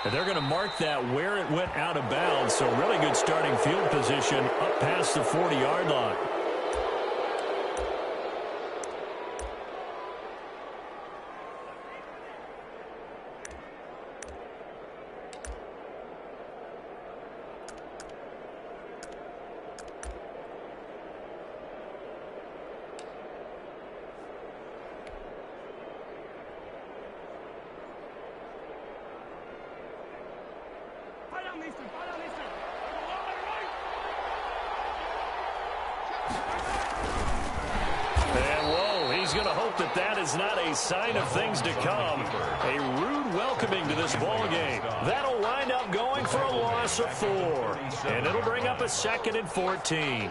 And they're going to mark that where it went out of bounds. So really good starting field position up past the 40-yard line. Sign of things to come. A rude welcoming to this ball game. That'll wind up going for a loss of 4. And it'll bring up a 2nd and 14.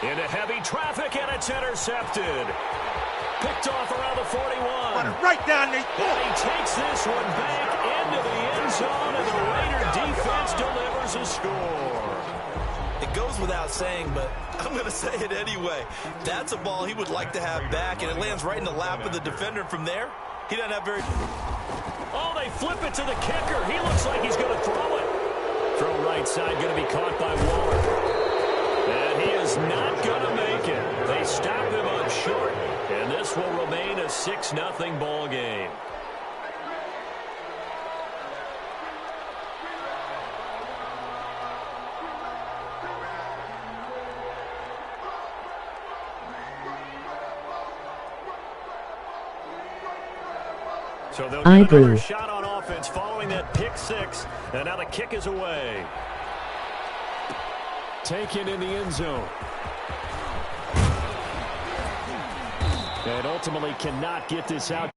Into heavy traffic, and it's intercepted. Picked off around the 41. Right down the... And he takes this one back into the end zone, and the Raider defense delivers a score. It goes without saying, but I'm going to say it anyway. That's a ball he would like to have back, and it lands right in the lap of the defender. From there, he doesn't have very... Oh, they flip it to the kicker. He looks like he's going to throw it. Throw right side, going to be caught by Waller. And he is not going to make it. They stop him on short. And this will remain a 6-0 ball game. So they'll get another shot on offense following that pick 6. And now the kick is away. Taken in the end zone. And ultimately cannot get this out.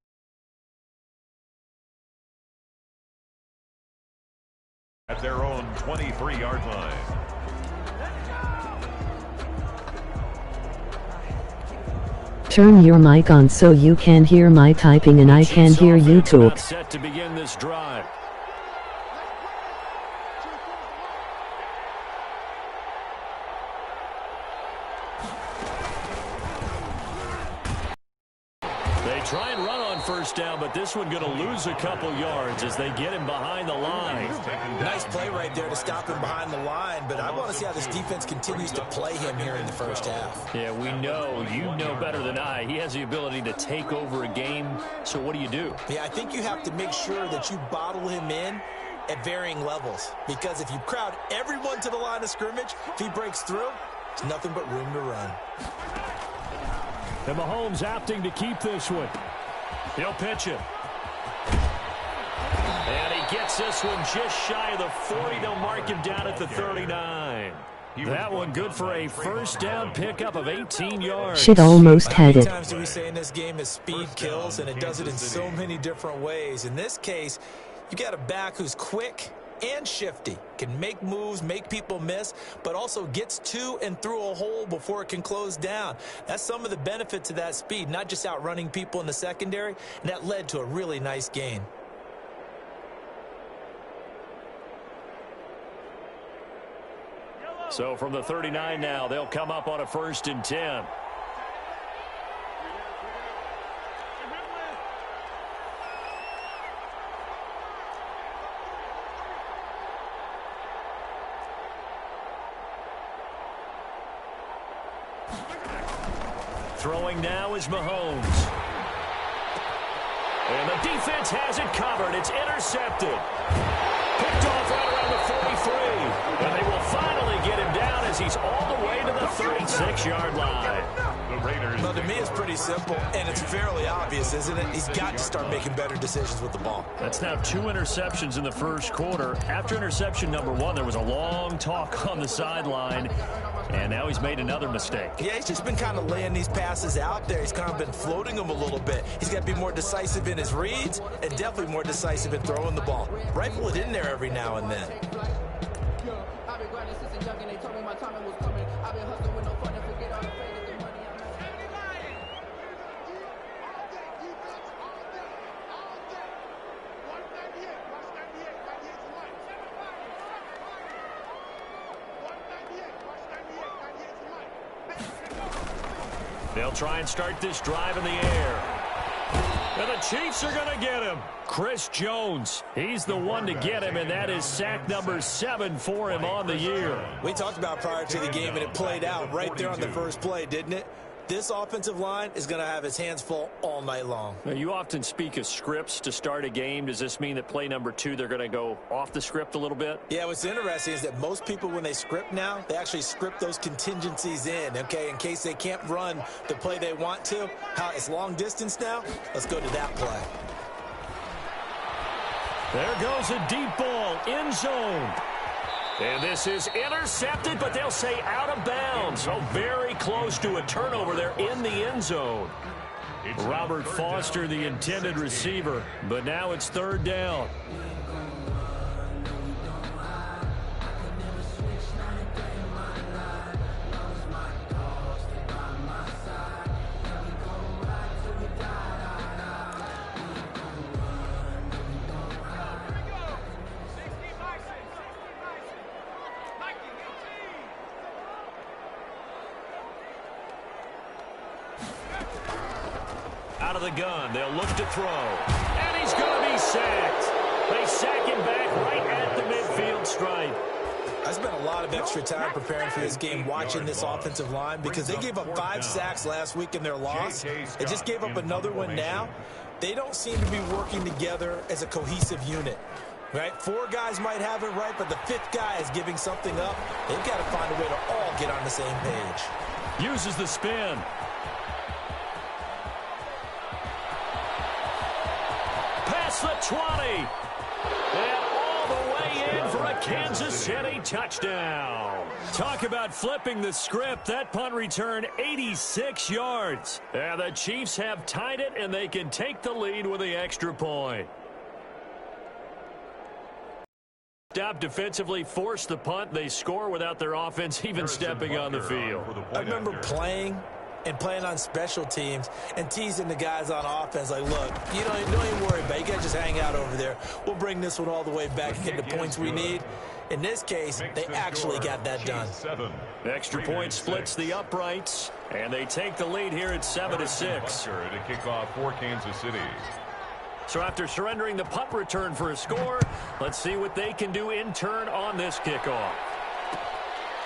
At their own 23-yard line. Turn your mic on so you can hear my typing and I can hear you talk. Set to begin this drive. Try and run on first down, but this one going to lose a couple yards as they get him behind the line. Nice play right there to stop him behind the line, but I want to see how this defense continues to play him here in the first half. Yeah, we know. You know better than I. He has the ability to take over a game, so what do? Yeah, I think you have to make sure that you bottle him in at varying levels, because if you crowd everyone to the line of scrimmage, if he breaks through, there's nothing but room to run. And Mahomes opting to keep this one. He'll pitch it. And he gets this one just shy of the 40. They'll mark him down at the 39. That one good for a first down pickup of 18 yards. Shit almost had it. How many times do we say in this game is speed kills, and it does it in so many different ways. In this case, you got a back who's quick and shifty, can make moves, make people miss, but also gets to and through a hole before it can close down. That's some of the benefits of that speed, not just outrunning people in the secondary, and that led to a really nice gain. So from the 39 now, they'll come up on a 1st and 10. Throwing now is Mahomes. And the defense has it covered. It's intercepted. Picked off right around the 43. And they will finally get him down as he's all the way to the 36-yard line. Well, to me, it's pretty simple, and it's fairly obvious, isn't it? He's got to start making better decisions with the ball. That's now 2 interceptions in the first quarter. After interception number 1, there was a long talk on the sideline. And now he's made another mistake. Yeah, he's just been kind of laying these passes out there. He's kind of been floating them a little bit. He's got to be more decisive in his reads and definitely more decisive in throwing the ball. Rifle it in there every now and then. They'll try and start this drive in the air. And the Chiefs are going to get him. Chris Jones, he's the one to get him, and that is sack number 7 for him on the year. We talked about prior to the game, and it played out right there on the first play, didn't it? This offensive line is going to have his hands full all night long. Now, you often speak of scripts to start a game. Does this mean that play number 2, they're going to go off the script a little bit? Yeah, what's interesting is that most people, when they script now, they actually script those contingencies in, okay, in case they can't run the play they want to. How it's long distance now, let's go to that play. There goes a deep ball, end zone. And this is intercepted, but they'll say out of bounds. So very close to a turnover there in the end zone. Robert Foster, the intended receiver, but now it's 3rd down. Out of the gun, they'll look to throw. And he's going to be sacked. They sack him back right at the midfield stripe. I spent a lot of extra time preparing for this game, watching this offensive line, because they gave up 5 sacks last week in their loss. They just gave up another one now. They don't seem to be working together as a cohesive unit. Right? 4 guys might have it right, but the 5th guy is giving something up. They've got to find a way to all get on the same page. Uses the spin. Past the 20. And all the way in for a Kansas City touchdown. Talk about flipping the script. That punt return 86 yards. And the Chiefs have tied it, and they can take the lead with the extra point. Stop defensively, force the punt. They score without their offense even stepping on the field. I remember playing on special teams and teasing the guys on offense like, look, you don't even worry about it. You guys just hang out over there. We'll bring this one all the way back and get the points we need. In this case, they actually got that done. Extra point splits the uprights, and they take the lead here at 7-6. To kick off for Kansas City. So after surrendering the punt return for a score, let's see what they can do in turn on this kickoff.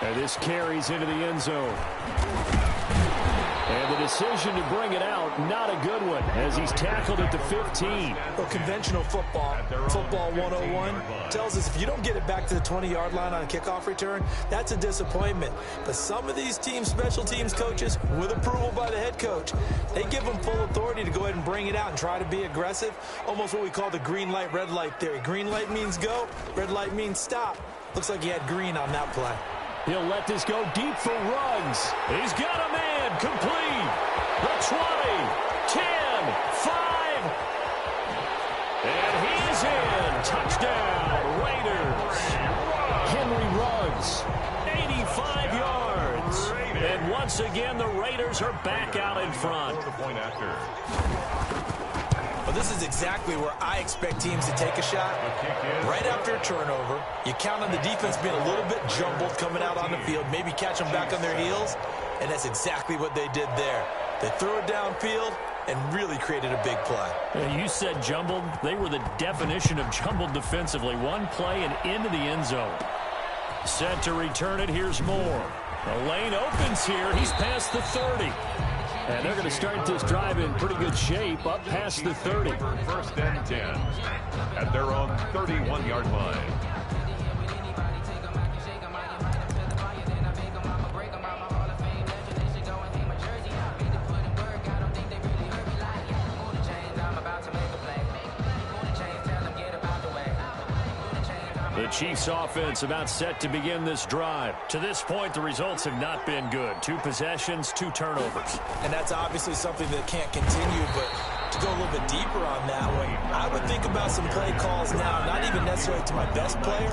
And this carries into the end zone. And the decision to bring it out, not a good one, as he's tackled at the 15. Well, conventional football 101, tells us if you don't get it back to the 20-yard line on a kickoff return, that's a disappointment. But some of these special teams coaches, with approval by the head coach, they give them full authority to go ahead and bring it out and try to be aggressive, almost what we call the green light, red light theory. Green light means go, red light means stop. Looks like he had green on that play. He'll let this go deep for Ruggs. He's got a man complete. The 20, 10, 5. And he's in. Touchdown, Raiders. Henry Ruggs, 85 yards. And once again, the Raiders are back out in front. Well, this is exactly where I expect teams to take a shot. Right after a turnover, you count on the defense being a little bit jumbled coming out on the field, maybe catch them back on their heels, and that's exactly what they did there. They threw it downfield and really created a big play. You said jumbled. They were the definition of jumbled defensively. One play and into the end zone. Set to return it. Here's Moore. The lane opens here. He's past the 30. And they're going to start this drive in pretty good shape, up past the 30. First and 10 at their own 31-yard line. The The Chiefs offense about set to begin this drive. To this point, the results have not been good. 2 possessions, 2 turnovers. And that's obviously something that can't continue, but to go a little bit deeper on that one, I would think about some play calls now, not even necessarily to my best player,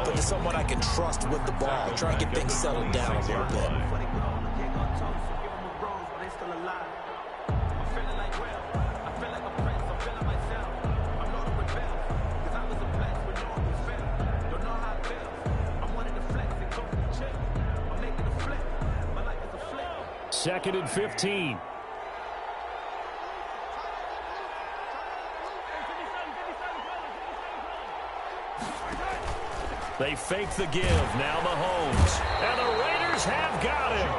but to someone I can trust with the ball. Try and get things settled down a little bit. Second and 15. They fake the give. Now Mahomes. And the Raiders have got him.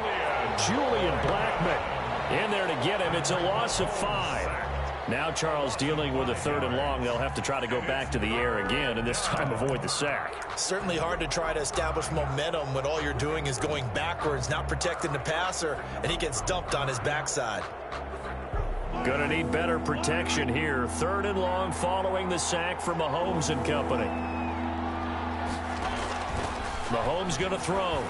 Julian Blackmon in there to get him. It's a loss of 5. Now Charles dealing with a 3rd and long. They'll have to try to go back to the air again, and this time avoid the sack. Certainly hard to try to establish momentum when all you're doing is going backwards, not protecting the passer, and he gets dumped on his backside. Gonna need better protection here. 3rd and long following the sack for Mahomes and company. Mahomes going to throw.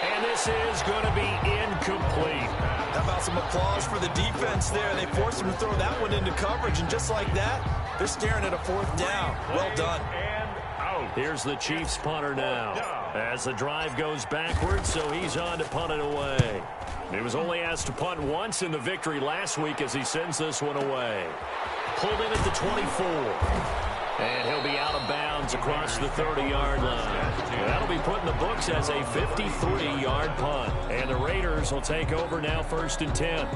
And this is going to be incomplete. How about some applause for the defense there? They forced him to throw that one into coverage, and just like that, they're staring at a 4th down. Well done. Here's the Chiefs punter now. As the drive goes backwards, so he's on to punt it away. He was only asked to punt once in the victory last week as he sends this one away. Pulled in at the 24. And he'll be out of bounds across the 30-yard line. That'll be put in the books as a 53-yard punt. And the Raiders will take over now 1st and 10.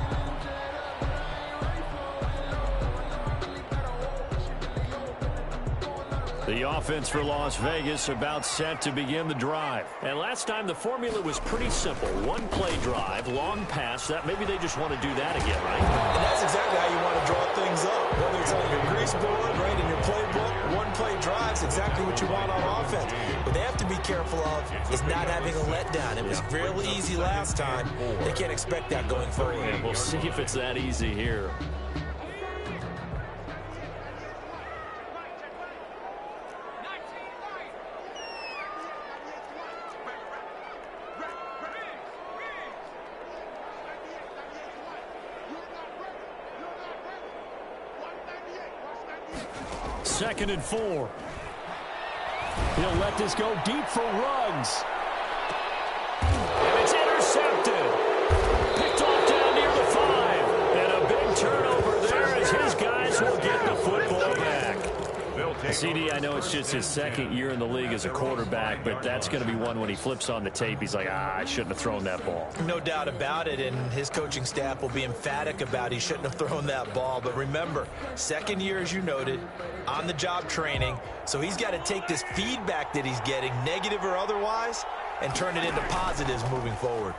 The offense for Las Vegas about set to begin the drive. And last time the formula was pretty simple. 1-play drive, long pass. That maybe they just want to do that again, right? And that's exactly how you want to draw things up. Whether it's on your grease board, right, in your playbook, 1-play drive is exactly what you want on offense. What they have to be careful of is not having a letdown. It was real easy last time. They can't expect that going forward. And we'll see if it's that easy here. Second and 4. He'll let this go deep for Ruggs. And it's intercepted. Picked off down near the 5. And a big turnover there as his guys will get the football back. CD, I know it's just his 2nd year in the league as a quarterback, but that's going to be one when he flips on the tape. He's like, I shouldn't have thrown that ball. No doubt about it, and his coaching staff will be emphatic about he shouldn't have thrown that ball. But remember, 2nd year, as you noted, on-the-job training, so he's got to take this feedback that he's getting, negative or otherwise, and turn it into positives moving forward.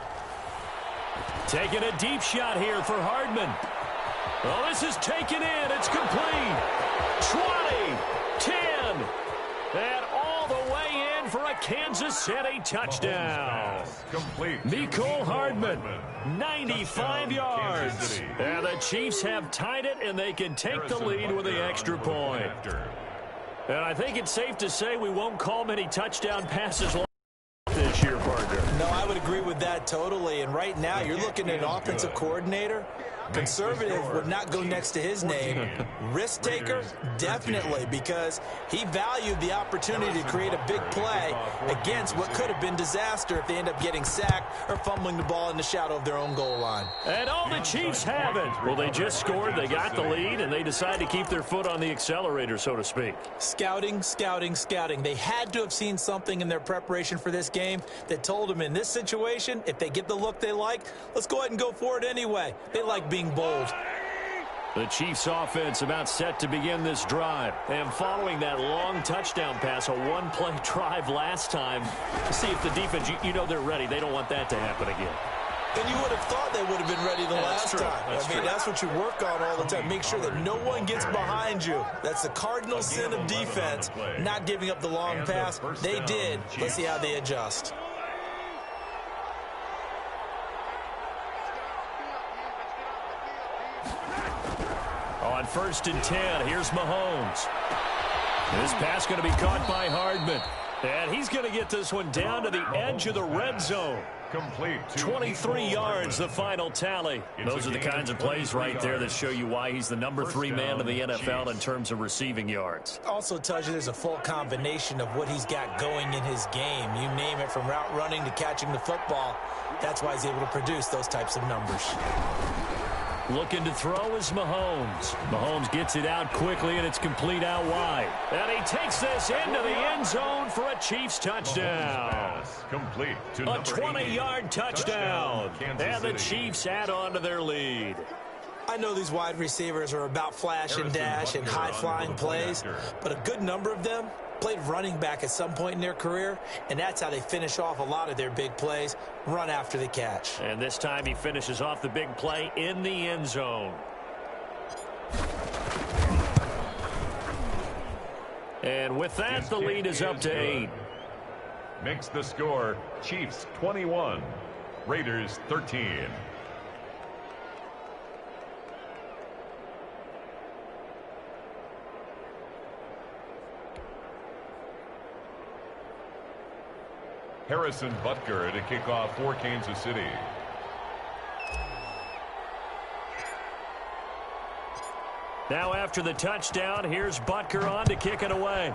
Taking a deep shot here for Hardman. Well, this is taken in. It's complete. 20, 10, and all the way in for a Kansas City touchdown. Mecole Hardman, 95 yards. And the Chiefs have tied it, and they can take the lead with the extra point. And I think it's safe to say we won't call many touchdown passes this year, partner. No, I would agree with that totally. And right now, you're looking at an offensive coordinator. Conservative would not go next to his name. Risk taker, definitely, because he valued the opportunity to create a big play against what could have been disaster if they end up getting sacked or fumbling the ball in the shadow of their own goal line. And all the Chiefs have it. Well, they just scored, they got the lead, and they decide to keep their foot on the accelerator, so to speak. Scouting, scouting, scouting. They had to have seen something in their preparation for this game that told them in this situation, if they get the look they like, let's go ahead and go for it anyway. They like being bold. The Chiefs offense about set to begin this drive. And following that long touchdown pass, a 1-play drive last time, to see if the defense, you know they're ready. They don't want that to happen again. And you would have thought they would have been ready the last time. That's what you work on all the time. Make sure that no one gets behind you. That's the cardinal sin of defense, not giving up the long pass. They did. Let's see how they adjust. On 1st and 10, here's Mahomes. This pass going to be caught by Hardman. And he's going to get this one down to the edge of the red zone. Complete. 23 yards, the final tally. Those are the kinds of plays right there that show you why he's the number 3 man in the NFL in terms of receiving yards. Also tells you there's a full combination of what he's got going in his game. You name it, from route running to catching the football. That's why he's able to produce those types of numbers. Looking to throw is Mahomes. Mahomes gets it out quickly, and it's complete out wide. And he takes this into the end zone for a Chiefs touchdown. Complete to a 20-yard touchdown. And the Chiefs add on to their lead. I know these wide receivers are about flash and dash and high-flying plays, but a good number of them played running back at some point in their career, and that's how they finish off a lot of their big plays, run after the catch. And this time he finishes off the big play in the end zone. And with that, the lead is up to 8. Makes the score Chiefs 21, Raiders 13. Harrison Butker to kick off for Kansas City. Now after the touchdown, here's Butker on to kick it away.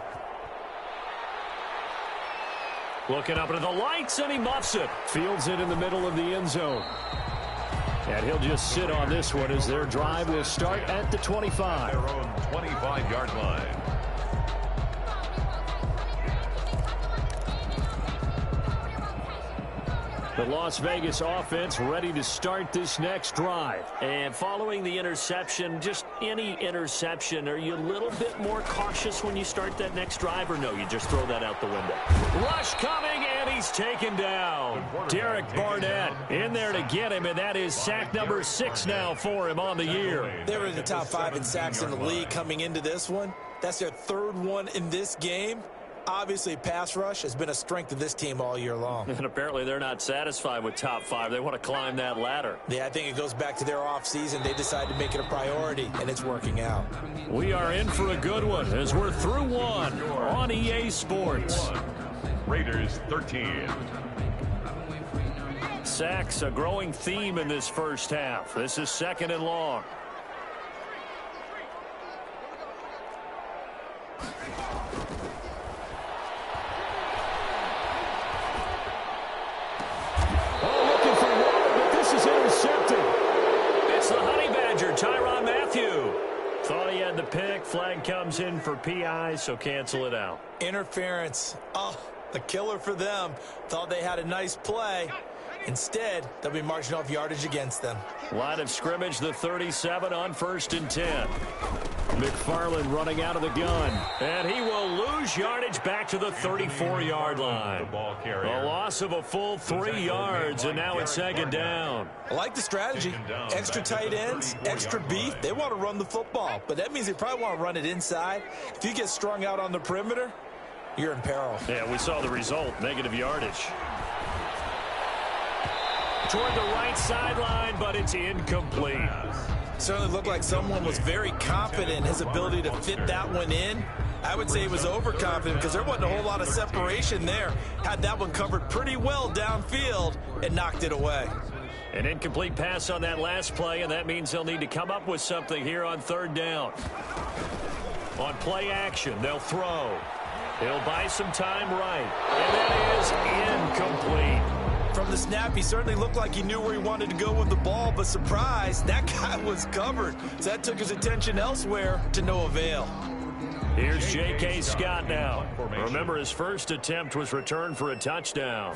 Looking up into the lights, and he muffs it. Fields it in the middle of the end zone. And he'll just sit on this one as their drive will start at the 25. Their own 25-yard line. The Las Vegas offense ready to start this next drive. And following the interception, just any interception, are you a little bit more cautious when you start that next drive, or no, you just throw that out the window? Rush coming, and he's taken down. Derek Barnett in there to get him, and that is sack number 6 now for him on the year. They were in the top 5 in sacks in the league coming into this one. That's their 3rd one in this game. Obviously, pass rush has been a strength of this team all year long. And apparently they're not satisfied with top 5. They want to climb that ladder. Yeah, I think it goes back to their offseason. They decided to make it a priority, and it's working out. We are in for a good one as we're through one on EA Sports. Raiders 13. Sacks, a growing theme in this first half. This is 2nd and long. Tyrann Mathieu. Thought he had the pick. Flag comes in for PI, so cancel it out. Interference. Oh, a killer for them. Thought they had a nice play. Instead, they'll be marching off yardage against them. Line of scrimmage, the 37 on 1st and 10. McFarland running out of the gun. And he will lose yardage back to the 34-yard line. A loss of a full 3 yards, and now it's 2nd down. I like the strategy. Extra tight ends, extra beef. They want to run the football, but that means they probably want to run it inside. If you get strung out on the perimeter, you're in peril. Yeah, we saw the result, negative yardage. Toward the right sideline, but it's incomplete. Certainly looked like someone was very confident in his ability to fit that one in. I would say he was overconfident because there wasn't a whole lot of separation there. Had that one covered pretty well downfield and knocked it away. An incomplete pass on that last play, and that means they'll need to come up with something here on 3rd down. On play action, they'll throw. He'll buy some time right, and that is incomplete. From the snap, he certainly looked like he knew where he wanted to go with the ball, but surprise, that guy was covered. So that took his attention elsewhere to no avail. Here's J.K. Scott now. Remember, his first attempt was returned for a touchdown.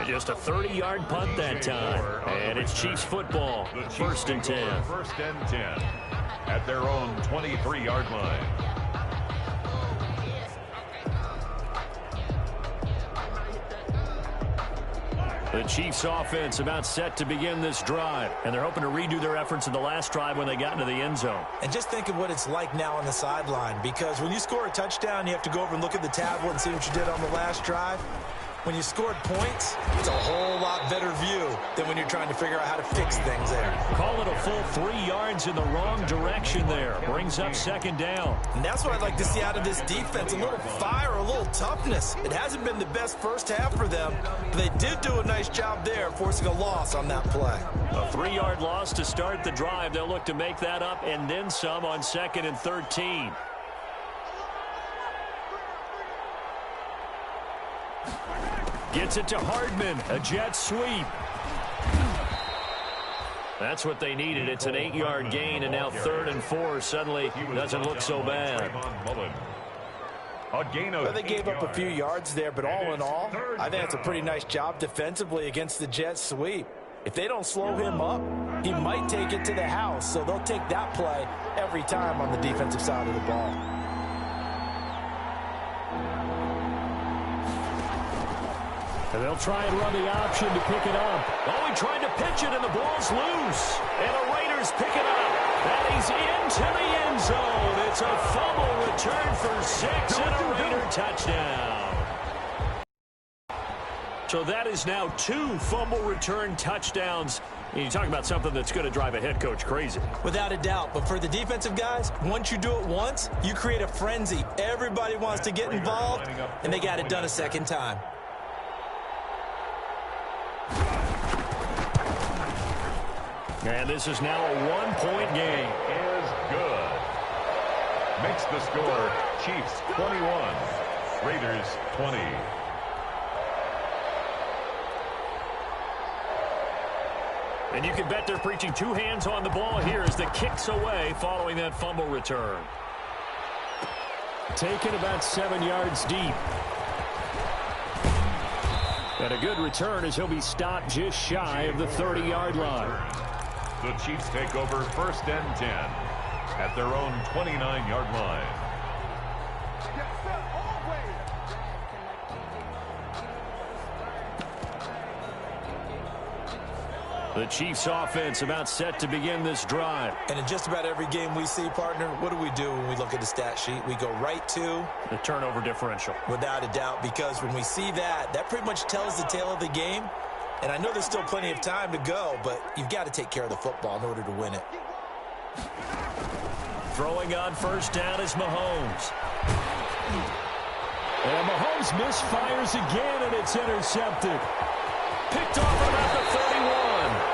Just a 30-yard punt that time. And it's Chiefs football. 1st and 10. 1st and 10 at their own 23-yard line. The Chiefs offense about set to begin this drive, and they're hoping to redo their efforts in the last drive when they got into the end zone. And just think of what it's like now on the sideline, because when you score a touchdown, you have to go over and look at the tablet and see what you did on the last drive. When you scored points, it's a whole lot better view than when you're trying to figure out how to fix things there. Call it a full 3 yards in the wrong direction there. Brings up second down. And that's what I'd like to see out of this defense, a little fire, a little toughness. It hasn't been the best first half for them, but they did do a nice job there, forcing a loss on that play. A 3-yard loss to start the drive. They'll look to make that up and then some on 2nd and 13. Gets it to Hardman, a jet sweep. That's what they needed. It's an 8-yard gain, and now 3rd and 4 suddenly doesn't look so bad. Well, they gave up a few yards there, but all in all, I think it's a pretty nice job defensively against the jet sweep. If they don't slow him up, he might take it to the house, so they'll take that play every time on the defensive side of the ball. And they'll try and run the option to pick it up. Oh, he tried to pitch it, and the ball's loose. And the Raiders pick it up. And he's into the end zone. It's a fumble return for 6 and a Raider touchdown. So that is now 2 fumble return touchdowns. And you talk about something that's going to drive a head coach crazy. Without a doubt. But for the defensive guys, once you do it once, you create a frenzy. Everybody wants to get involved, and they got it done a second time. And this is now a 1-point game. Is good. Makes the score Chiefs 21, Raiders 20. And you can bet they're preaching 2 hands on the ball here as the kick's away following that fumble return. Taken about 7 yards deep. And a good return as he'll be stopped just shy of the 30-yard line. The Chiefs take over 1st and 10 at their own 29-yard line. The Chiefs offense about set to begin this drive. And in just about every game we see, partner, what do we do when we look at the stat sheet? We go right to the turnover differential. Without a doubt, because when we see that, that pretty much tells the tale of the game. And I know there's still plenty of time to go, but you've got to take care of the football in order to win it. Throwing on 1st down is Mahomes. And Mahomes misfires again, and it's intercepted. Picked off about the 31.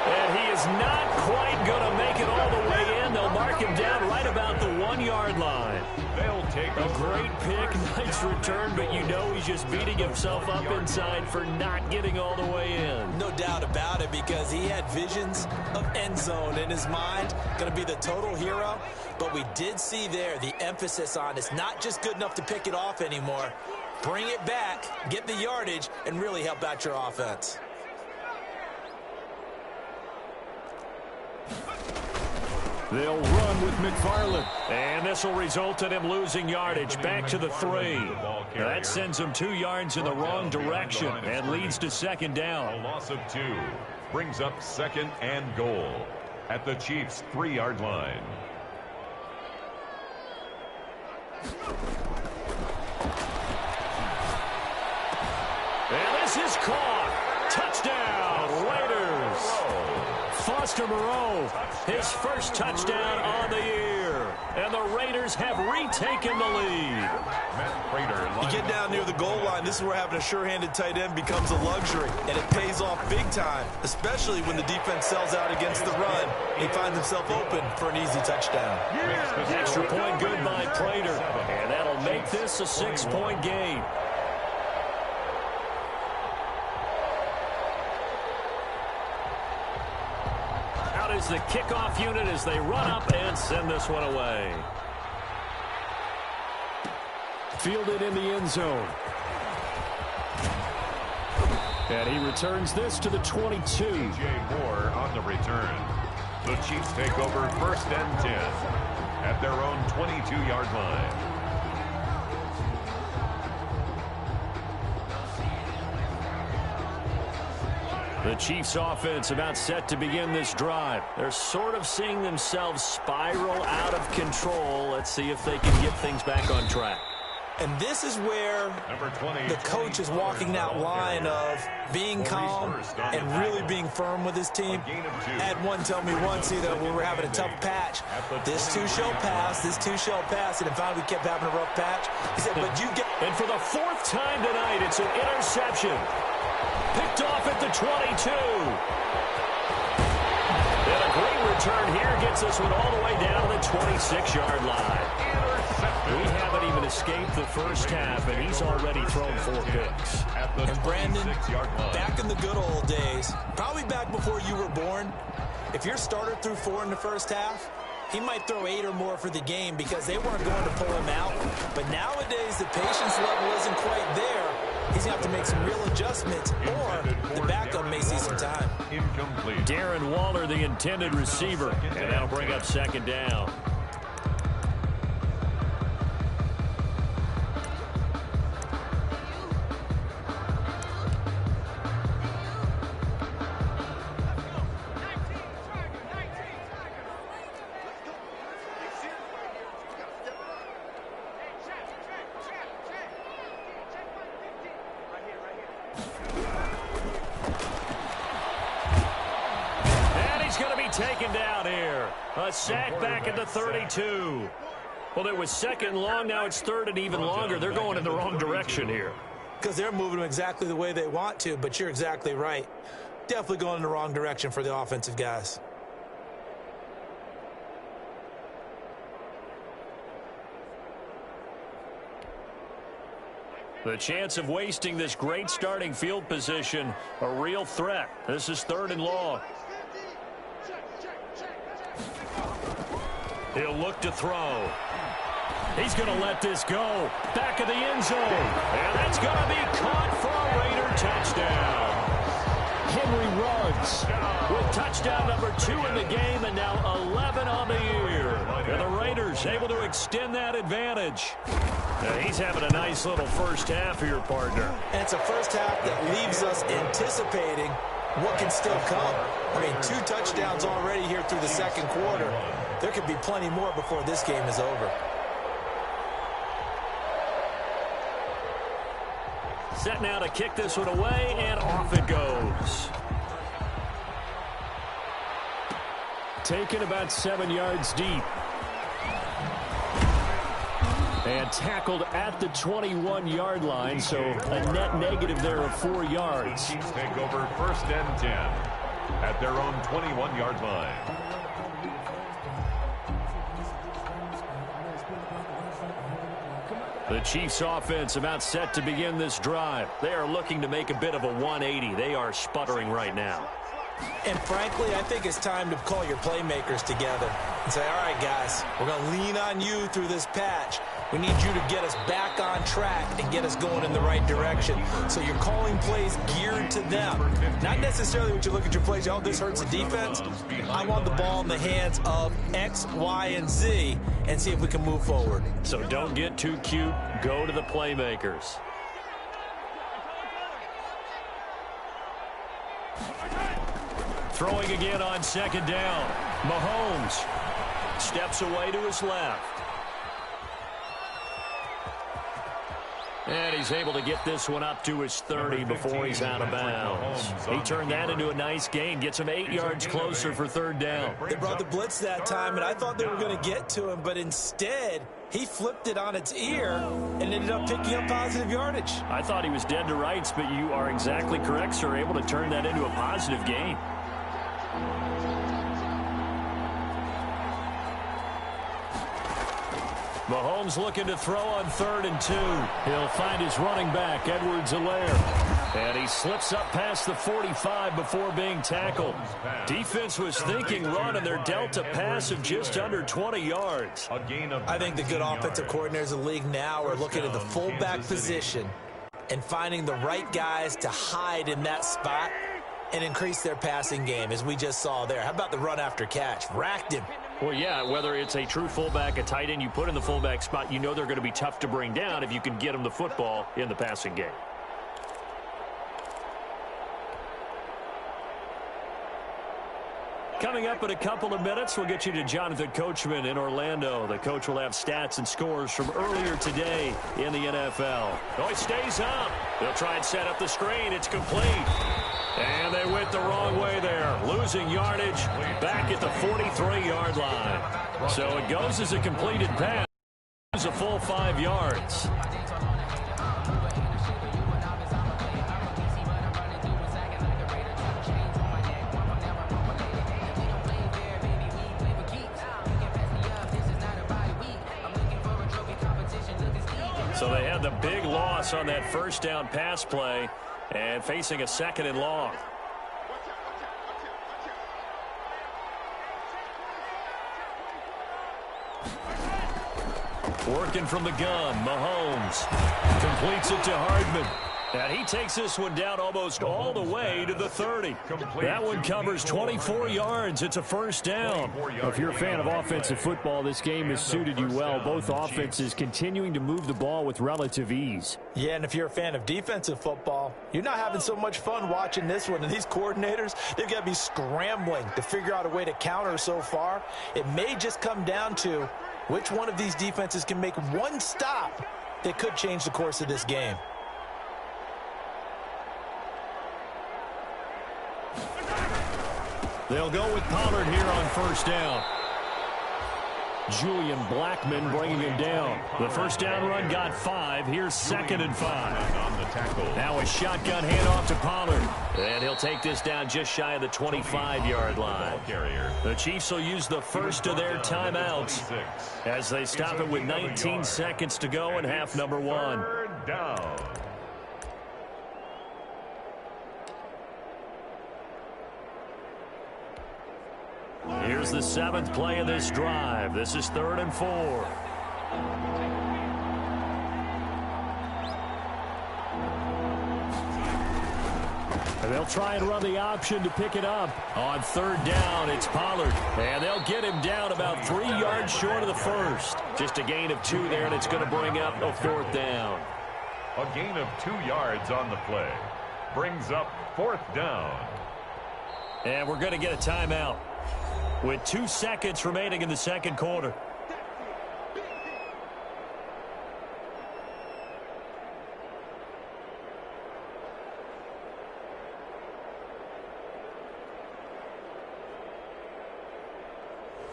And he is not quite going to make it all the way in. They'll mark him down right about the 1-yard line. They'll take a great pick, nice return, but you know he's just beating himself up inside for not getting all the way in. No doubt about it, because he had visions of end zone in his mind. Going to be the total hero. But we did see there the emphasis on it's not just good enough to pick it off anymore. Bring it back, get the yardage, and really help out your offense. They'll run with McFarland. And this will result in him losing yardage back to the 3. That sends him 2 yards in the wrong direction and leads to 2nd down. A loss of 2 brings up 2nd and goal at the Chiefs' 3-yard line. And this is caught. Touchdown, Raiders. Foster Moreau, his first touchdown on the year. And the Raiders have retaken the lead. You get down near the goal line, this is where having a sure-handed tight end becomes a luxury. And it pays off big time, especially when the defense sells out against the run. He finds himself open for an easy touchdown. Extra point good by Prater. And that'll make this a 6-point game. Is the kickoff unit as they run up and send this one away. Fielded in the end zone. And he returns this to the 22. DJ Moore on the return. The Chiefs take over 1st and 10 at their own 22-yard line. The Chiefs offense about set to begin this drive. They're sort of seeing themselves spiral out of control. Let's see if they can get things back on track. And this is where the coach is walking that line of being calm and really being firm with his team. I had one tell me once either we were having a tough patch. This too shall pass, this too shall pass. And finally we kept having a rough patch. He said, but you get... And for the fourth time tonight, it's an interception. Picked off at the 22. And a great return here gets this one all the way down to the 26-yard line. We haven't even escaped the first half, and he's already thrown 4 picks. And Brandon, back in the good old days, probably back before you were born, if your starter threw 4 in the first half, he might throw 8 or more for the game because they weren't going to pull him out. But nowadays, the patience level isn't quite there. He's going to have to make some real adjustments, or the backup may see some time. Incomplete. Darren Waller, the intended receiver, and that'll bring up second down. Taken down here. A sack back at the 32. Well, it was second and long. Now it's third and even longer. They're going in the wrong direction here. Because they're moving exactly the way they want to, but you're exactly right. Definitely going in the wrong direction for the offensive guys. The chance of wasting this great starting field position, a real threat. This is third and long. He'll look to throw. He's going to let this go. Back of the end zone. And that's going to be caught for a Raider touchdown. Henry Ruggs with touchdown number 2 in the game and now 11 on the year. And the Raiders able to extend that advantage. Now he's having a nice little first half here, partner. And it's a first half that leaves us anticipating what can still come. I mean, 2 touchdowns already here through the second quarter. There could be plenty more before this game is over. Set now to kick this one away, and off it goes. Taken about 7 yards deep. And tackled at the 21-yard line, so a net negative there of 4 yards. Chiefs take over first and 10 at their own 21-yard line. The Chiefs offense about set to begin this drive. They are looking to make a bit of a 180. They are sputtering right now. And frankly, I think it's time to call your playmakers together and say, all right, guys, we're going to lean on you through this patch. We need you to get us back on track and get us going in the right direction. So you're calling plays geared to them. Not necessarily what you look at your plays, oh, this hurts the defense. I want the ball in the hands of X, Y, and Z and see if we can move forward. So don't get too cute. Go to the playmakers. Throwing again on second down. Mahomes steps away to his left. And he's able to get this one up to his 30 before he's out of bounds. He turned that into a nice gain. Gets him 8 yards closer for third down. They brought the blitz that time, and I thought they were going to get to him, but instead he flipped it on its ear and ended up picking up positive yardage. I thought he was dead to rights, but you are exactly correct, sir. Able to turn that into a positive gain. Mahomes looking to throw on 3rd and 2. He'll find his running back, Edwards-Helaire. And he slips up past the 45 before being tackled. Defense was thinking run, and they're dealt a pass of just under 20 yards. I think the good offensive coordinators in the league now are looking at the fullback position and finding the right guys to hide in that spot and increase their passing game, as we just saw there. How about the run after catch? Racked him. Well, yeah, whether it's a true fullback, a tight end you put in the fullback spot, you know they're going to be tough to bring down if you can get them the football in the passing game. Coming up in a couple of minutes, we'll get you to Jonathan Coachman in Orlando. The coach will have stats and scores from earlier today in the NFL. Oh, he stays up. They'll try and set up the screen. It's complete. And they went the wrong way there. Losing yardage back at the 43-yard line. So it goes as a completed pass. A full 5 yards. So they had the big loss on that first down pass play and facing a 2nd and long. Working from the gun, Mahomes completes it to Hardman. And he takes this one down almost all the way to the 30. That one covers 24 yards. It's a first down. If you're a fan of offensive football, this game has suited you well. Both offenses continuing to move the ball with relative ease. Yeah, and if you're a fan of defensive football, you're not having so much fun watching this one. And these coordinators, they've got to be scrambling to figure out a way to counter so far. It may just come down to which one of these defenses can make one stop that could change the course of this game. They'll go with Pollard here on first down. Julian Blackmon bringing him down. The first down run got 5. Here's 2nd and 5. Now a shotgun handoff to Pollard. And he'll take this down just shy of the 25-yard line. The Chiefs will use the first of their timeouts as they stop it with 19 seconds to go in half number 1. Third down. Here's the 7th play of this drive. This is 3rd and 4. And they'll try and run the option to pick it up. On 3rd down, it's Pollard. And they'll get him down about 3 yards short of the first. Just a gain of 2 there, and it's going to bring up a 4th down. A gain of 2 yards on the play. Brings up 4th down. And we're going to get a timeout with 2 seconds remaining in the second quarter.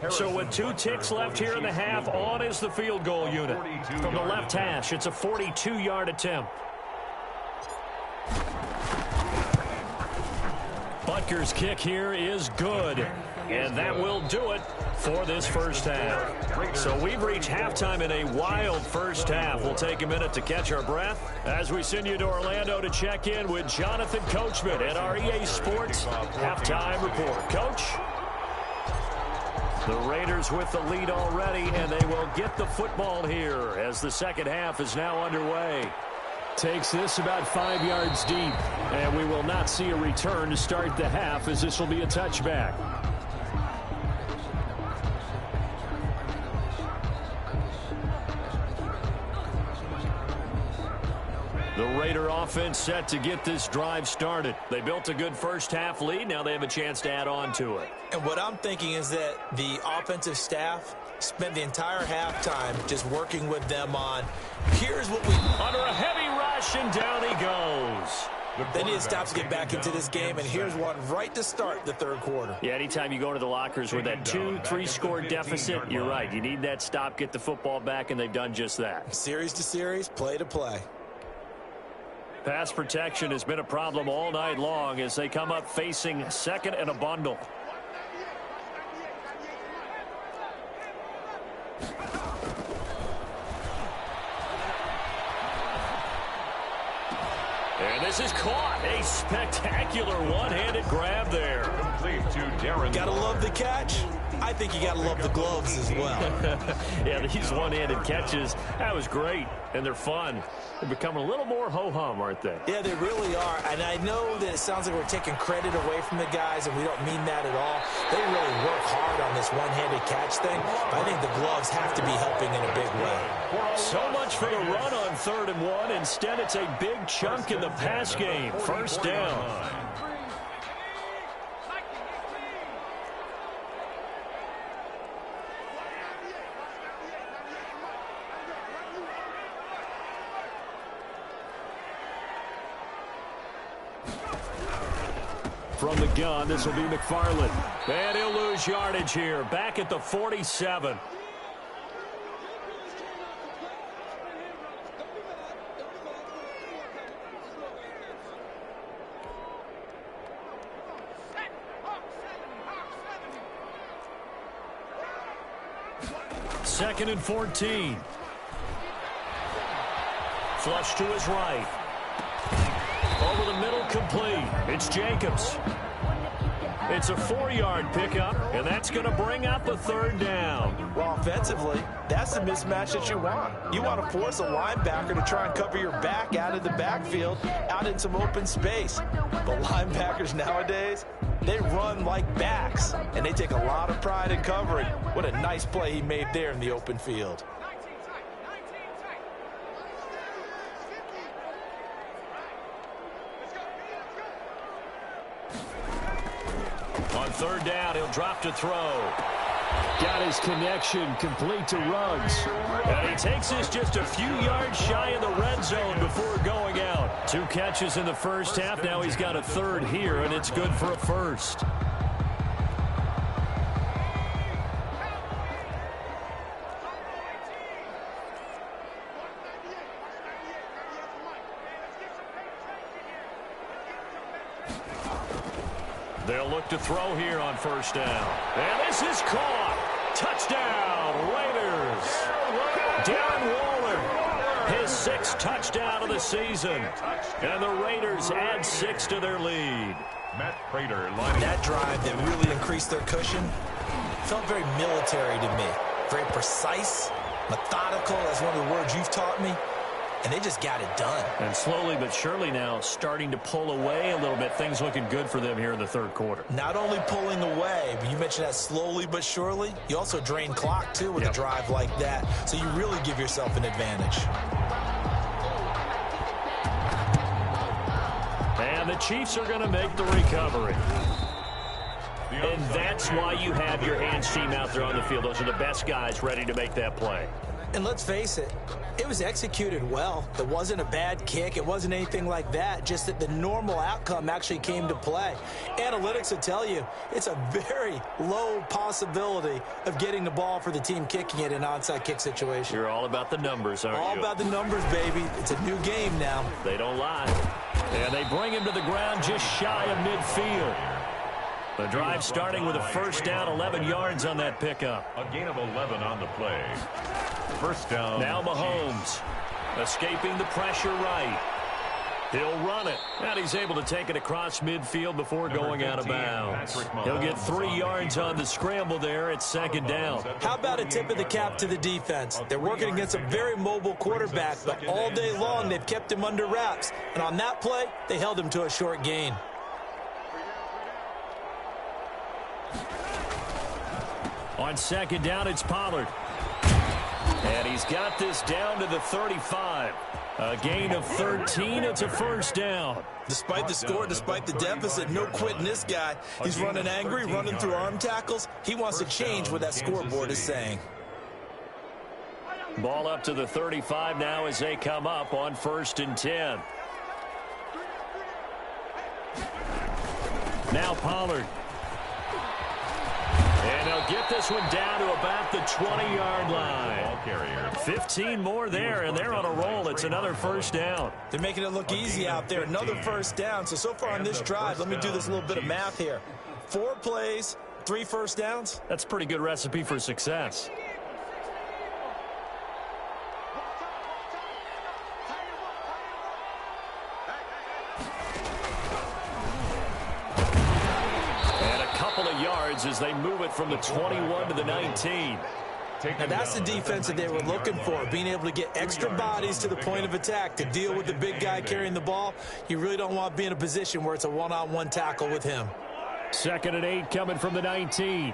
So with 2 ticks left here in the half, on is the field goal unit. From the left hash, it's a 42-yard attempt. Butker's kick here is good. And that will do it for this first half. So we've reached halftime in a wild first half. We'll take a minute to catch our breath as we send you to Orlando to check in with Jonathan Coachman at our EA Sports Halftime Report. Coach? The Raiders with the lead already, and they will get the football here as the second half is now underway. Takes this about 5 yards deep, and we will not see a return to start the half as this will be a touchback. The Raider offense set to get this drive started. They built a good first half lead. Now they have a chance to add on to it. And what I'm thinking is that the offensive staff spent the entire halftime just working with them on, here's what we... Under a heavy rush, and down he goes. They need to stop to get back into this game, and here's one right to start the third quarter. Yeah, anytime you go into the lockers with that 2-3 score deficit, you're right. You need that stop, get the football back, and they've done just that. Series to series, play to play. Pass protection has been a problem all night long as they come up facing 2nd and a bundle. And this is caught. A spectacular one-handed grab there. Complete to Darren. Gotta love the catch. I think you gotta love the gloves as well. Yeah, these one-handed catches, that was great, and they're fun. They're becoming a little more ho-hum, aren't they? Yeah, they really are, and I know that it sounds like we're taking credit away from the guys, and we don't mean that at all. They really work hard on this one-handed catch thing, but I think the gloves have to be helping in a big way. So much for the run on 3rd and 1. Instead, it's a big chunk in the pass game. First down. From the gun, this will be McFarland. And he'll lose yardage here. Back at the 47. Second and 14. Flush to his right. Over the middle, complete. It's Jacobs. It's a 4-yard pickup, and that's going to bring up a third down. Well, offensively, that's the mismatch that you want. You want to force a linebacker to try and cover your back out of the backfield, out in some open space. But linebackers nowadays, they run like backs, and they take a lot of pride in covering. What a nice play he made there in the open field. On third down, he'll drop to throw. Got his connection complete to Ruggs. And he takes this just a few yards shy of the red zone before going out. 2 catches in the first half. Now he's got a third here, and it's good for a first. They'll look to throw here on first down. And this is caught. Touchdown, Raiders. Darren Waller, his 6th touchdown of the season. And the Raiders add 6 to their lead. Matt Prater lining That drive that really increased their cushion felt very military to me. Very precise, methodical. That's one of the words you've taught me. And they just got it done. And slowly but surely now starting to pull away a little bit. Things looking good for them here in the third quarter. Not only pulling away, but you mentioned that slowly but surely. You also drain clock, too, with a drive like that. So you really give yourself an advantage. And the Chiefs are going to make the recovery. And that's why you have your hands team out there on the field. Those are the best guys ready to make that play. And let's face it, it was executed well. It wasn't a bad kick. It wasn't anything like that. Just that the normal outcome actually came to play. Analytics will tell you it's a very low possibility of getting the ball for the team kicking it in an onside kick situation. You're all about the numbers, aren't you? All about the numbers, baby. It's a new game now. They don't lie. And they bring him to the ground just shy of midfield. The drive starting with a first down, 11 yards on that pickup. a gain of 11 on the play. First down. Now Mahomes escaping the pressure right. He'll run it. And he's able to take it across midfield before going out of bounds. He'll get 3 yards on the scramble there at second down. How about a tip of the cap to the defense? They're working against a very mobile quarterback, but all day long they've kept him under wraps. And on that play, they held him to a short gain. On second down, it's Pollard. And he's got this down to the 35. A gain of 13. It's a first down. Despite the score, despite the deficit, no quitting this guy. He's running angry, running through arm tackles. He wants to change what that scoreboard is saying. Ball up to the 35 now as they come up on 1st and 10. Now Pollard. And they'll get this one down to about the 20-yard line. 15 more there, and they're on a roll. It's another first down. They're making it look easy out there. Another first down. So far on this drive, let me do this little bit of math here. 4 plays, 3 first downs. That's a pretty good recipe for success. As they move it from the 21 to the 19. Now that's the defense that they were looking for, being able to get extra bodies to the point of attack to deal with the big guy carrying the ball. You really don't want to be in a position where it's a one-on-one tackle with him. 2nd and 8 coming from the 19.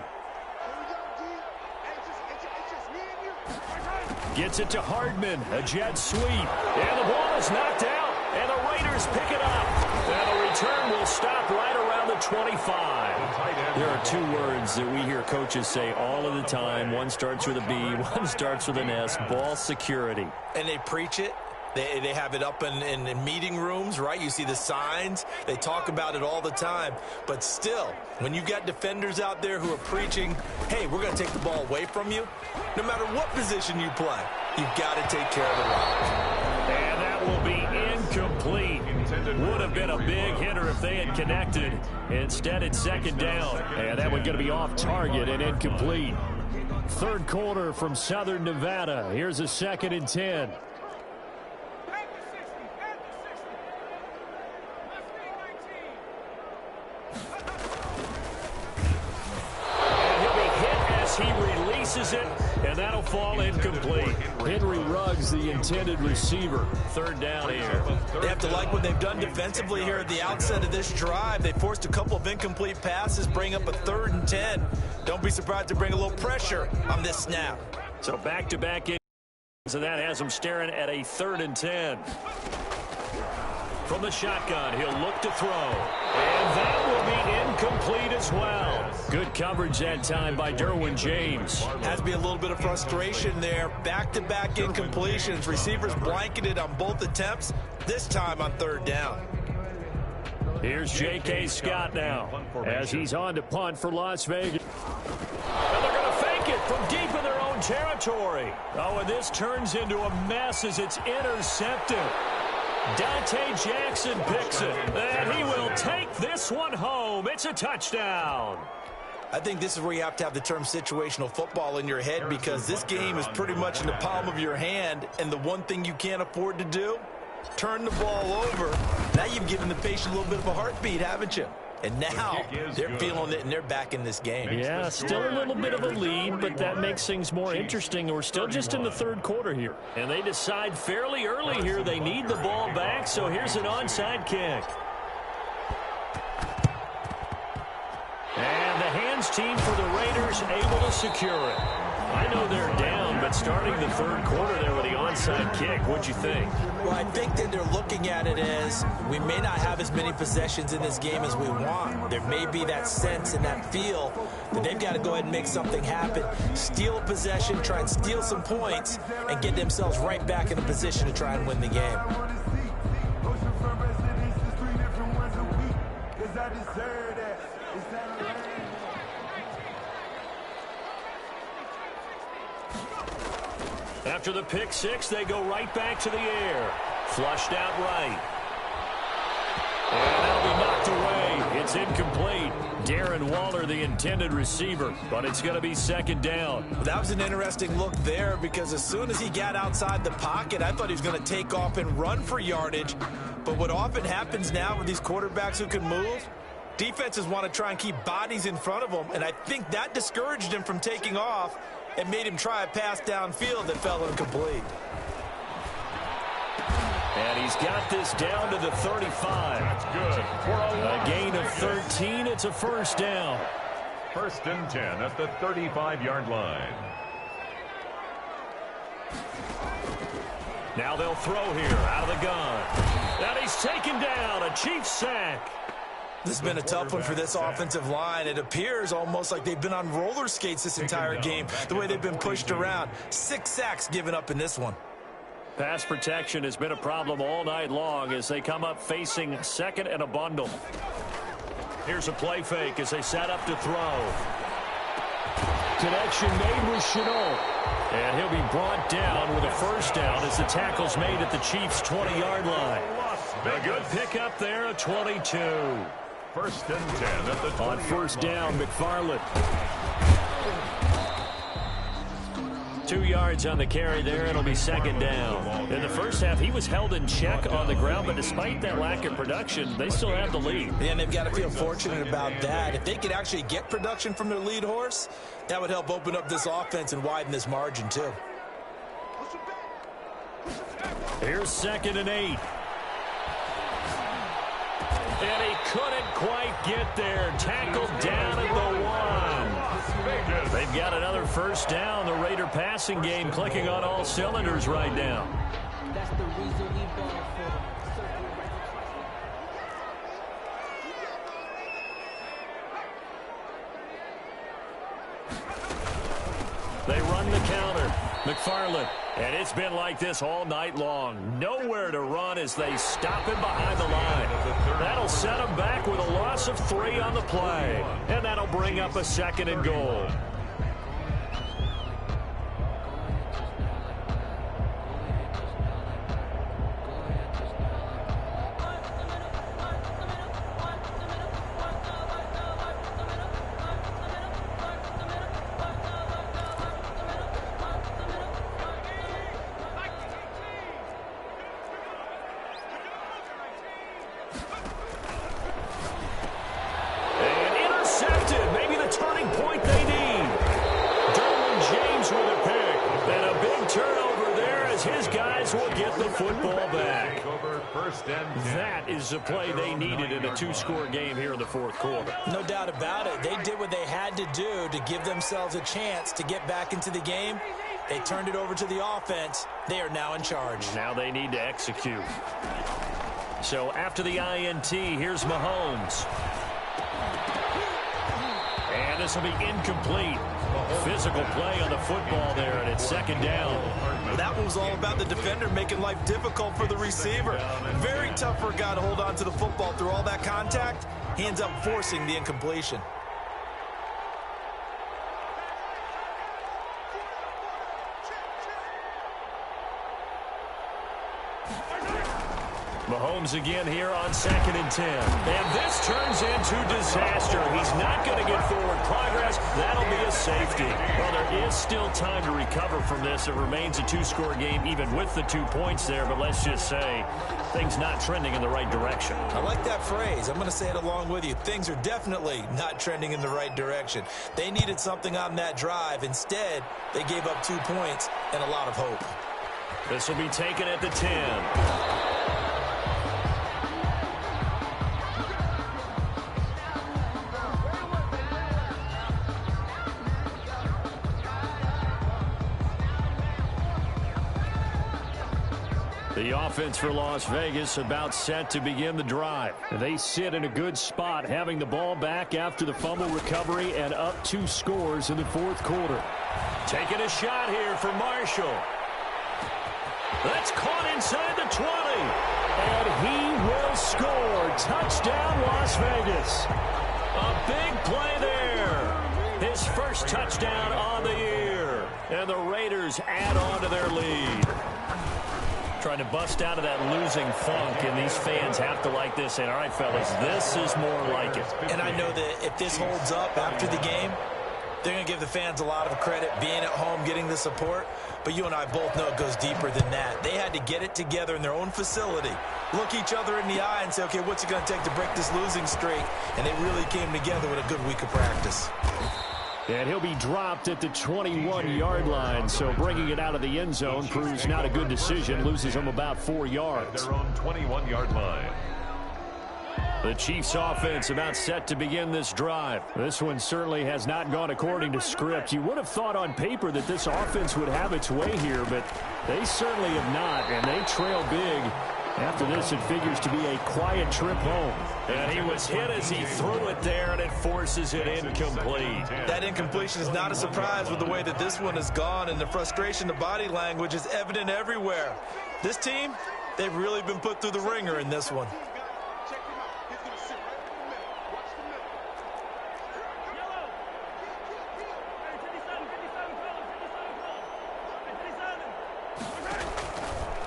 Gets it to Hardman, a jet sweep. And the ball is knocked out, and the Raiders pick it up. And the return will stop right around the 25. There are 2 words that we hear coaches say all of the time. One starts with a B, one starts with an S. Ball security. And they preach it, They have it up in meeting rooms, right? You see the signs. They talk about it all the time. But still, when you've got defenders out there who are preaching, hey, we're going to take the ball away from you, no matter what position you play, you've got to take care of the rock. And that will be incomplete. Would have been a big hitter if they had connected. Instead, it's second down. And that one's going to be off target and incomplete. Third quarter from Southern Nevada. Here's a 2nd and 10. He releases it, and that'll fall incomplete. Henry Ruggs, the intended receiver. Third down here. They have to like what they've done defensively here at the outset of this drive. They forced a couple of incomplete passes, bring up a 3rd and 10. Don't be surprised to bring a little pressure on this snap. So back-to-back in, and that has him staring at a 3rd and 10. From the shotgun, he'll look to throw. And that will be incomplete as well. Good coverage that time by Derwin James. Has to be a little bit of frustration there. Back-to-back incompletions. Receivers blanketed on both attempts, this time on 3rd down. Here's J.K. Scott now as he's on to punt for Las Vegas. And they're going to fake it from deep in their own territory. Oh, and this turns into a mess as it's intercepted. Dante Jackson picks it, and he will take this one home. It's a touchdown. I think this is where you have to have the term situational football in your head, because this game is pretty much in the palm of your hand, and the one thing you can't afford to do, turn the ball over. Now you've given the patient a little bit of a heartbeat, haven't you? And now they're feeling it, and they're back in this game. Yeah, still a little bit of a lead, but that makes things more interesting. We're still just in the 3rd quarter here. And they decide fairly early here they need the ball back, so here's an onside kick. And the hands team for the Raiders able to secure it. I know they're down, but starting the 3rd quarter there with the onside kick, what'd you think? Well, I think that they're looking at it as we may not have as many possessions in this game as we want. There may be that sense and that feel that they've got to go ahead and make something happen. Steal a possession, try and steal some points, and get themselves right back in a position to try and win the game. After the pick six, they go right back to the air. Flushed out right. And that'll be knocked away. It's incomplete. Darren Waller, the intended receiver, but it's going to be 2nd down. That was an interesting look there, because as soon as he got outside the pocket, I thought he was going to take off and run for yardage. But what often happens now with these quarterbacks who can move, defenses want to try and keep bodies in front of them, and I think that discouraged him from taking off and made him try a pass downfield that fell incomplete. And he's got this down to the 35. That's good. A gain of 13. It's a 1st down. 1st and 10 at the 35-yard line. Now they'll throw here out of the gun. And he's taken down. A Chiefs sack. This has been a tough one for this offensive line. It appears almost like they've been on roller skates this entire game, the way they've been pushed around. 6 sacks given up in this one. Pass protection has been a problem all night long as they come up facing 2nd and a bundle. Here's a play fake as they set up to throw. Connection made with Shenault. And he'll be brought down with a 1st down as the tackle's made at the Chiefs' 20-yard line. A good pickup there at 22. 1st and 10 at the 20. On 1st down, McFarland. 2 yards on the carry there. It'll be 2nd down. In the first half, he was held in check on the ground, but despite that lack of production, they still have the lead. And they've got to feel fortunate about that. If they could actually get production from their lead horse, that would help open up this offense and widen this margin too. Here's 2nd and 8. And he couldn't quite get there. Tackled down at the 1. They've got another 1st down. The Raider passing game clicking on all cylinders right now. That's the reason we ball for. They run the counter. McFarland. And it's been like this all night long. Nowhere to run as they stop him behind the line. That'll set him back with a loss of 3 on the play. And that'll bring up a 2nd and goal. That is the play they needed in a 2-score game here in the 4th quarter. No doubt about it. They did what they had to do to give themselves a chance to get back into the game. They turned it over to the offense. They are now in charge. Now they need to execute. So after the INT, here's Mahomes. And this will be incomplete. Physical play on the football there, and it's 2nd down. That one was all about the defender making life difficult for the receiver. Very tough for a guy to hold on to the football through all that contact. He ends up forcing the incompletion. Mahomes again here on 2nd and 10. And this turns into disaster. He's not going to get forward progress. That'll be a safety. Well, there is still time to recover from this. It remains a 2-score game even with the 2 points there. But let's just say things not trending in the right direction. I like that phrase. I'm going to say it along with you. Things are definitely not trending in the right direction. They needed something on that drive. Instead, they gave up 2 points and a lot of hope. This will be taken at the 10. The offense for Las Vegas about set to begin the drive. They sit in a good spot, having the ball back after the fumble recovery and up 2 scores in the 4th quarter. Taking a shot here for Marshall. That's caught inside the 20. And he will score. Touchdown, Las Vegas. A big play there. His first touchdown on the year. And the Raiders add on to their lead. Trying to bust out of that losing funk, and these fans have to like this. And all right, fellas, this is more like it. And I know that if this holds up after the game, they're going to give the fans a lot of credit, being at home, getting the support. But you and I both know it goes deeper than that. They had to get it together in their own facility, look each other in the eye and say, okay, what's it going to take to break this losing streak? And they really came together with a good week of practice. And he'll be dropped at the 21-yard line, so bringing it out of the end zone proves not a good decision, loses him about 4 yards. Their own 21-yard line. The Chiefs offense about set to begin this drive. This one certainly has not gone according to script. You would have thought on paper that this offense would have its way here, but they certainly have not, and they trail big. After this, it figures to be a quiet trip home. And he was hit as he threw it there, and it forces it incomplete. That incompletion is not a surprise with the way that this one has gone, and the frustration, the body language is evident everywhere. This team, they've really been put through the ringer in this one.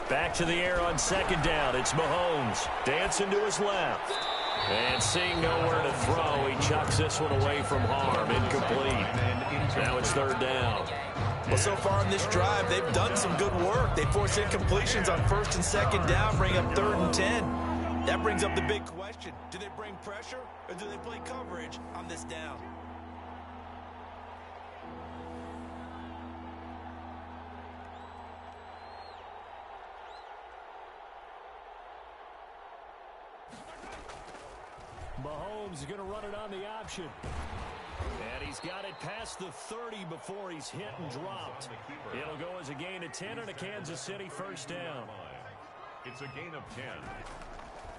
Back to the air on 2nd down. It's Mahomes dancing to his left. And seeing nowhere to throw, he chucks this one away from harm. Incomplete. Now it's 3rd down. Well, so far in this drive, they've done some good work. They force incompletions on 1st and 2nd down, bring up 3rd and 10. That brings up the big question. Do they bring pressure or do they play coverage on this down? Mahomes is going to run it on the option. And he's got it past the 30 before he's hit and dropped. It'll go as a gain of 10 and a Kansas City 1st down. It's a gain of 10.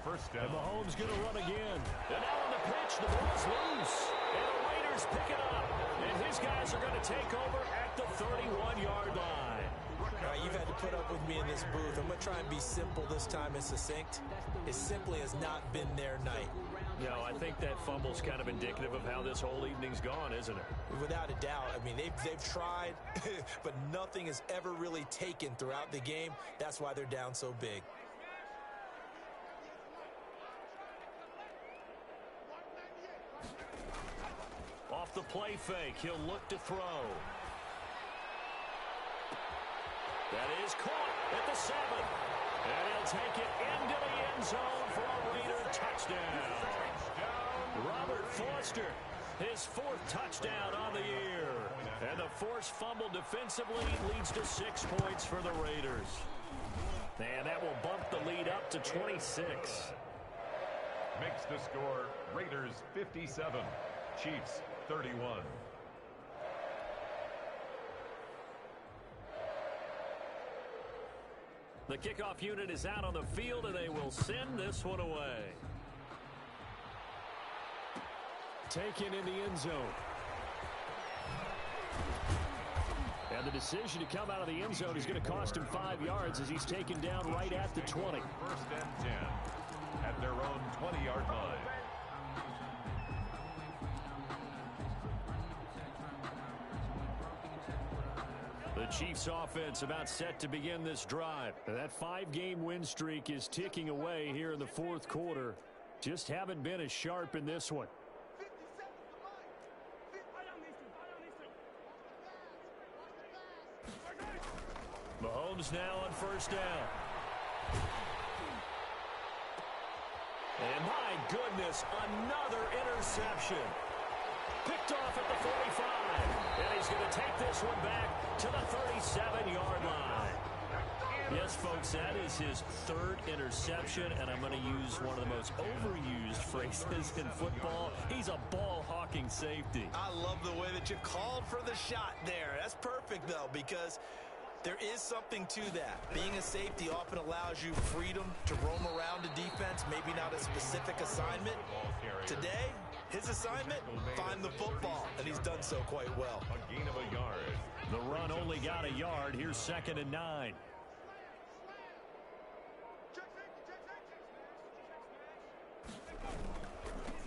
1st down. And Mahomes going to run again. And now on the pitch, the ball's loose. And the Raiders pick it up. And these guys are going to take over at the 31-yard line. All right, you've had to put up with me in this booth. I'm going to try and be simple this time and succinct. It simply has not been their night. No, I think that fumble's kind of indicative of how this whole evening's gone, isn't it? Without a doubt. I mean, they've tried, but nothing has ever really taken throughout the game. That's why they're down so big. Off the play fake, he'll look to throw. That is caught at the 7. And he'll take it into the end zone for a Raider touchdown. Robert Foster, his 4th touchdown on the year. And the forced fumble defensively leads to 6 points for the Raiders. And that will bump the lead up to 26. Makes the score Raiders 57, Chiefs 31. The kickoff unit is out on the field, and they will send this one away. Taken in the end zone. And the decision to come out of the end zone is going to cost him 5 yards as he's taken down right at the 20. First and 10 at their own 20-yard line. The Chiefs offense about set to begin this drive. That 5-game win streak is ticking away here in the 4th quarter. Just haven't been as sharp in this one. Mahomes now on first down. And my goodness, another interception. Picked off at the 45. And he's going to take this one back to the 37-yard line. Yes, folks, that is his 3rd interception, and I'm going to use one of the most overused phrases in football. He's a ball-hawking safety. I love the way that you called for the shot there. That's perfect, though, because there is something to that. Being a safety often allows you freedom to roam around a defense, maybe not a specific assignment. Today, his assignment, find the football, and he's done so quite well. A gain of a yard. The run only got a yard. Here's 2nd and 9.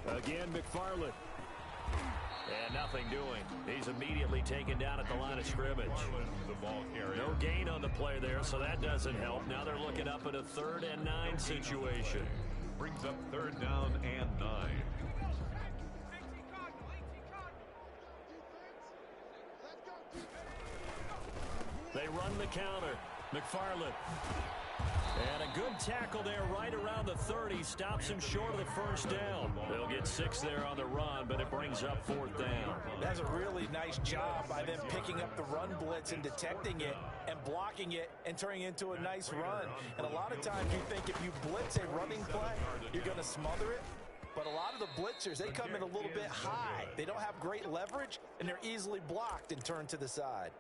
Again, McFarland. And nothing doing. He's immediately taken down at the line of scrimmage. The ball carrier. No gain on the play there, so that doesn't help. Now they're looking up at a 3rd and 9 situation. Brings up 3rd down and 9. They run the counter. McFarland. And a good tackle there right around the 30. Stops him short of the first down. They'll get 6 there on the run, but it brings up 4th down. That's a really nice job by them picking up the run blitz and detecting it and blocking it and turning it into a nice run. And a lot of times you think if you blitz a running play, you're going to smother it. But a lot of the blitzers, they come in a little bit high. They don't have great leverage, and they're easily blocked and turned to the side.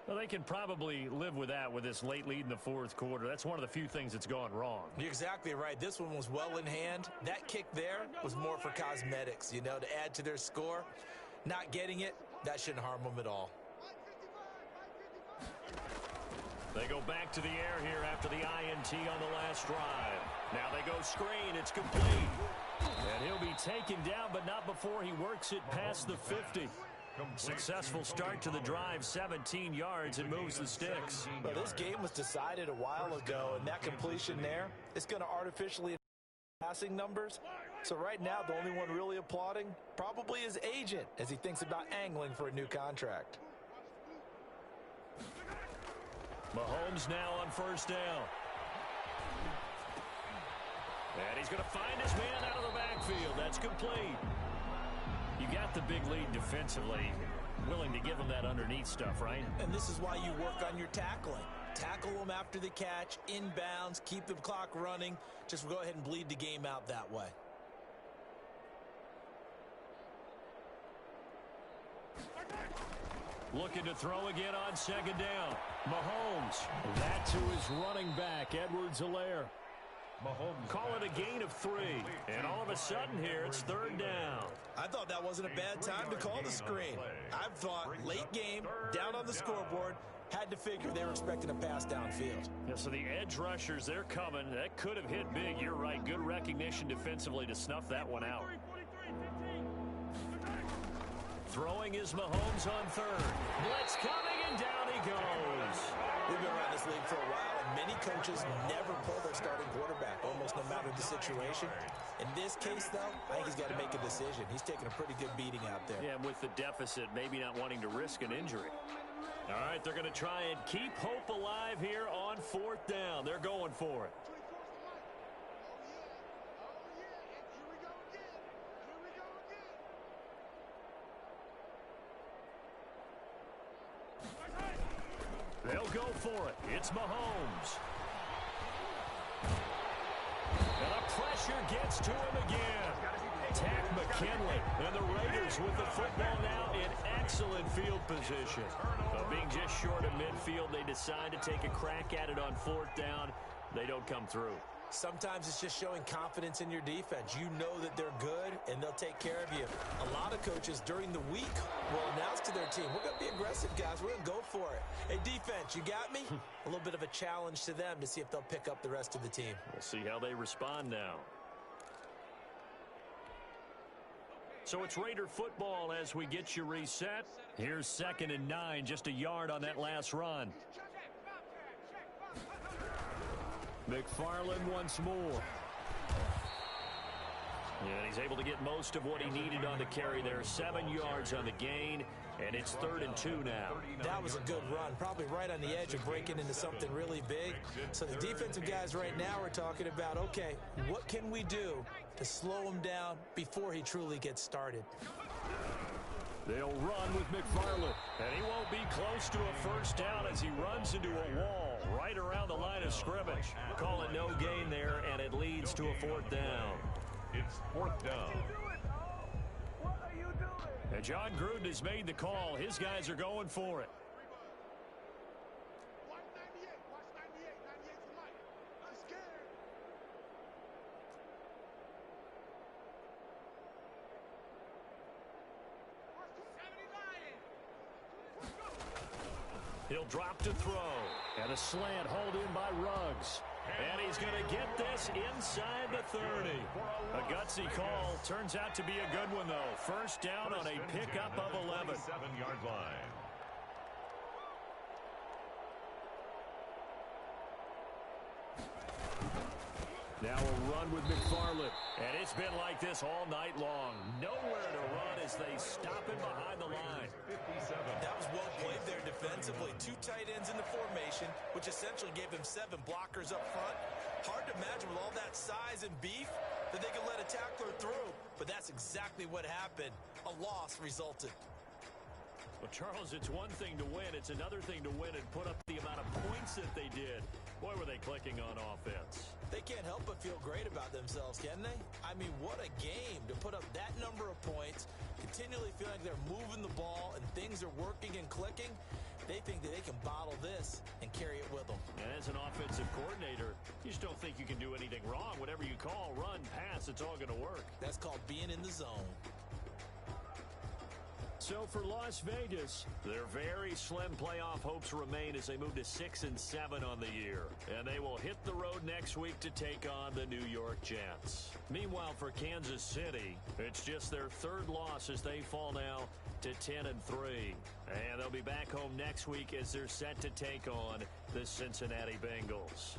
Well, they can probably live with that with this late lead in the 4th quarter. That's one of the few things that's gone wrong. You're exactly right. This one was well in hand. That kick there was more for cosmetics, to add to their score. Not getting it, that shouldn't harm them at all. They go back to the air here after the INT on the last drive. Now they go screen. It's complete. And he'll be taken down, but not before he works it past the 50. Successful start to the drive, 17 yards, and moves the sticks. Well, this game was decided a while ago, and that completion there is going to artificially passing numbers. So right now, the only one really applauding probably his agent as he thinks about angling for a new contract. Mahomes now on first down. And he's going to find his man out of the backfield. That's complete. You got the big lead defensively. Willing to give him that underneath stuff, right? And this is why you work on your tackling. Tackle them after the catch, inbounds, keep the clock running. Just go ahead and bleed the game out that way. Looking to throw again on 2nd down. Mahomes. That to his running back, Edwards-Helaire. Mahomes. Call it a gain of 3. And all of a sudden here, it's 3rd down. I thought that wasn't a bad time to call the screen. I thought late game, down on the scoreboard, had to figure they were expecting a pass downfield. Yeah, so the edge rushers, they're coming. That could have hit big. You're right. Good recognition defensively to snuff that one out. Throwing is Mahomes on 3rd. Blitz coming, and down he goes. We've been around this league for a while, and many coaches never pull their starting quarterback, almost no matter the situation. In this case, though, I think he's got to make a decision. He's taking a pretty good beating out there. Yeah, with the deficit, maybe not wanting to risk an injury. All right, they're going to try and keep hope alive here on 4th down. They're going for it. They'll go for it. It's Mahomes. And the pressure gets to him again. Takk McKinley. And the Raiders with the football now in excellent field position. But being just short of midfield, they decide to take a crack at it on 4th down. They don't come through. Sometimes it's just showing confidence in your defense. You know that they're good, and they'll take care of you. A lot of coaches during the week will announce to their team, we're going to be aggressive, guys. We're going to go for it. Hey, defense, you got me? A little bit of a challenge to them to see if they'll pick up the rest of the team. We'll see how they respond now. So it's Raider football as we get you reset. Here's 2nd and 9, just a yard on that last run. McFarland once more. And he's able to get most of what he needed on the carry there. 7 yards on the gain, and it's 3rd and 2 now. That was a good run, probably right on the edge of breaking into something really big. So the defensive guys right now are talking about, okay, what can we do to slow him down before he truly gets started? They'll run with McFarland, and he won't be close to a 1st down as he runs into a wall right around the line of scrimmage. Call it no gain there, and it leads to a 4th down. It's 4th down. And John Gruden has made the call. His guys are going for it. He'll drop to throw. And a slant hauled in by Ruggs. And he's going to get this inside the 30. A gutsy call. Turns out to be a good one, though. 1st down on a pickup of 11. 7-yard line. Now a run with McFarland. And it's been like this all night long. Nowhere to run as they stop him behind the line. That was well played there defensively. 2 tight ends in the formation, which essentially gave him 7 blockers up front. Hard to imagine with all that size and beef that they could let a tackler through. But that's exactly what happened. A loss resulted. Well, Charles, it's one thing to win. It's another thing to win and put up the amount of points that they did. Boy, were they clicking on offense. They can't help but feel great about themselves, can they? I mean, what a game to put up that number of points, continually feeling like they're moving the ball and things are working and clicking. They think that they can bottle this and carry it with them. And as an offensive coordinator, you just don't think you can do anything wrong. Whatever you call, run, pass, it's all going to work. That's called being in the zone. So for Las Vegas, their very slim playoff hopes remain as they move to 6 and 7 on the year. And they will hit the road next week to take on the New York Jets. Meanwhile, for Kansas City, it's just their 3rd loss as they fall now to 10 and 3. And they'll be back home next week as they're set to take on the Cincinnati Bengals.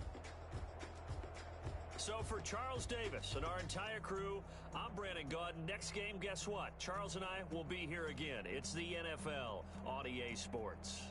So for Charles Davis and our entire crew, I'm Brandon Gaudin. Next game, guess what? Charles and I will be here again. It's the NFL on EA Sports.